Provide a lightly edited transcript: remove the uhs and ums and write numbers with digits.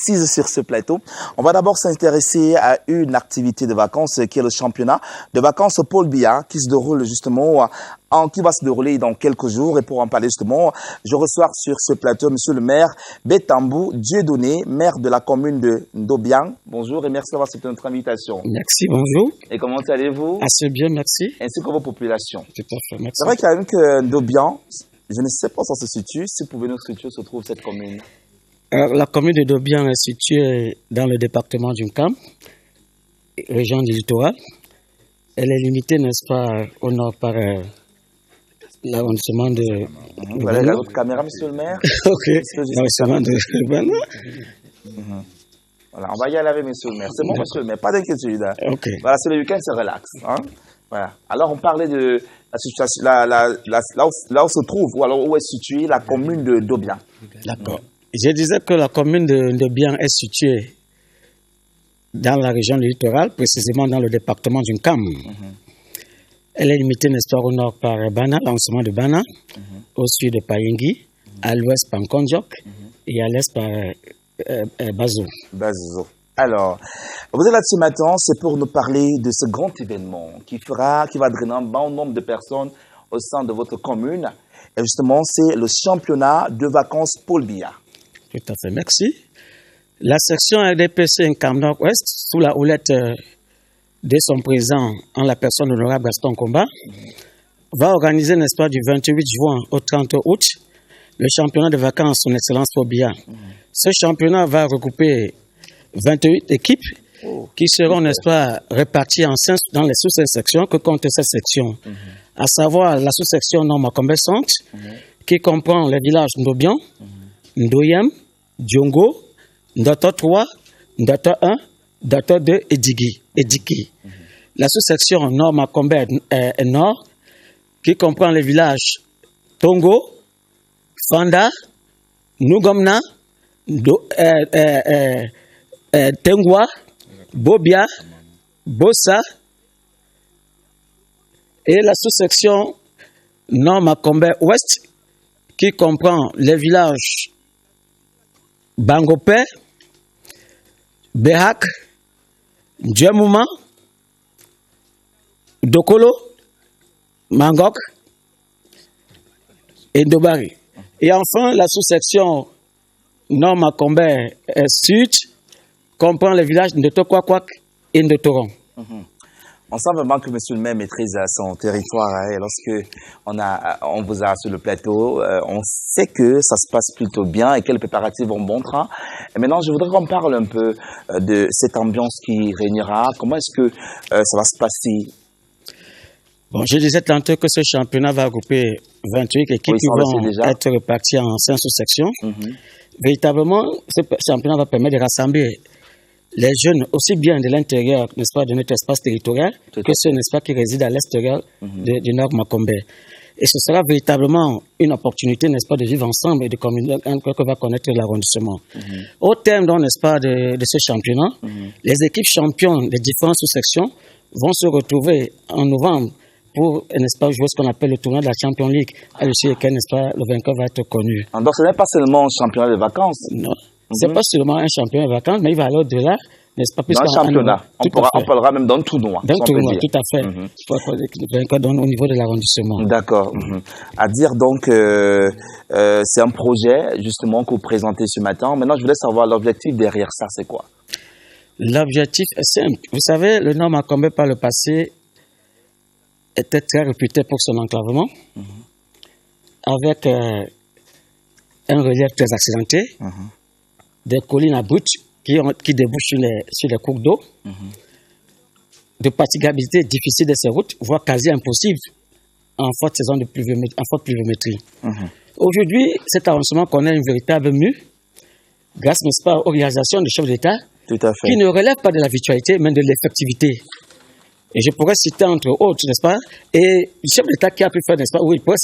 assises sur ce plateau. On va d'abord s'intéresser à une activité de vacances qui est le championnat de vacances Paul Biya qui se déroule justement qui va se dérouler dans quelques jours. Et pour en parler justement, je reçois sur ce plateau monsieur le maire Betambou Dieudonné, maire de la commune de Ndobiang. Bonjour et merci d'avoir accepté notre invitation. Merci, bonjour. Et comment allez-vous? Assez bien, merci. Ainsi que vos populations. Tout à fait, merci. C'est vrai qu'il y a une que Ndobiang, je ne sais pas où ça se situe. Si vous pouvez nous situer, se trouve cette commune. La commune de Ndobiang est située dans le département du Nkam, région du littoral. Elle est limitée, n'est-ce pas, au nord par l'arrondissement de... Vous allez à votre caméra, monsieur le maire. Ok, l'arrondissement de Bana. Voilà, on va y aller avec monsieur le maire. C'est bon, monsieur le maire, pas d'inquiétude. Ok. Voilà, c'est le week-end, c'est relax. Hein? Voilà. Alors, on parlait de la situation, là où se trouve, ou alors où est située la commune de Ndobiang. D'accord. Je disais que la commune de Ndobiang est située dans la région du littoral, précisément dans le département du Nkam. Elle est limitée, n'est-ce pas, au nord par Bana, l'arrondissement de Bana, au sud par Yengi, à l'ouest par Nkondjok et à l'est par Bazo. Bazo. Alors, vous êtes là ce matin, c'est pour nous parler de ce grand événement qui va drainer un bon nombre de personnes au sein de votre commune. Et justement, c'est le championnat de vacances Paul Biya. Tout à fait, merci. La section RDPC Nkam Nord-Ouest, sous la houlette de son président, en la personne de l'honorable Gaston Komba, va organiser, n'est-ce pas, du 28 juin au 30 août, le championnat de vacances Son Excellence Paul Biya. Ce championnat va regrouper 28 équipes qui seront, n'est-ce pas, réparties dans les sous-sections que compte cette section, à savoir la sous-section Nord Makombe Centre, qui comprend les villages Ndobiang, Ndoyem, Djongo, Ndoto 3, Ndoto 1, Ndoto 2 et Diki. La sous-section Nord Makombe Nord, qui comprend les villages Tongo, Fanda, Nugomna, Tengwa, Bobia, Bossa, et la sous-section Nord Makombe Ouest, qui comprend les villages Bangopé, Behak, Djemouma, Dokolo, Mangok et Ndobari. Et enfin, la sous-section Nord Makombe Sud comprend les villages de Tokwakwak et de Toron. On sent vraiment que monsieur le maire maîtrise son territoire. Hein, lorsque on vous a sur le plateau, on sait que ça se passe plutôt bien et que les préparatifs vont bon train. Et maintenant, je voudrais qu'on parle un peu de cette ambiance qui régnera. Comment est-ce que ça va se passer? Bon, je disais tantôt que ce championnat va regrouper 28 équipes qui vont être réparties en 5 sous-sections. Véritablement, ce championnat va permettre de rassembler les jeunes aussi bien de l'intérieur, n'est-ce pas, de notre espace territorial, que ceux, n'est-ce pas, qui résident à l'extérieur du Nord Makombe. Et ce sera véritablement une opportunité, n'est-ce pas, de vivre ensemble et de communiquer que va connaître l'arrondissement. Au terme, donc, n'est-ce pas, de ce championnat, les équipes championnes des différentes sous-sections vont se retrouver en novembre pour, n'est-ce pas, jouer ce qu'on appelle le tournoi de la Champions League, à l'issue duquel, n'est-ce pas, le vainqueur va être connu. Donc, ce n'est pas seulement un championnat de vacances. Non. C'est pas seulement un championnat de vacances, mais il va aller au-delà, n'est-ce pas? Dans un championnat. On parlera même d'un tournoi. D'un tournoi, tout à fait. Au niveau de l'arrondissement. D'accord. À dire donc, c'est un projet, justement, que vous présentez ce matin. Maintenant, je voulais savoir l'objectif derrière ça, c'est quoi? L'objectif est simple. Vous savez, le Nord Makombe, par le passé, était très réputé pour son enclavement, avec un relief très accidenté, des collines abruptes qui débouchent sur les cours d'eau, de praticabilité difficile de ces routes, voire quasi impossible en forte saison de pluviométrie. Aujourd'hui, cet arrondissement connaît une véritable mue, grâce, n'est-ce pas, aux réalisations du chef d'État, qui ne relève pas de la virtualité, mais de l'effectivité. Et je pourrais citer entre autres, n'est-ce pas, et le chef d'État qui a pu faire, n'est-ce pas, oui, il pourrait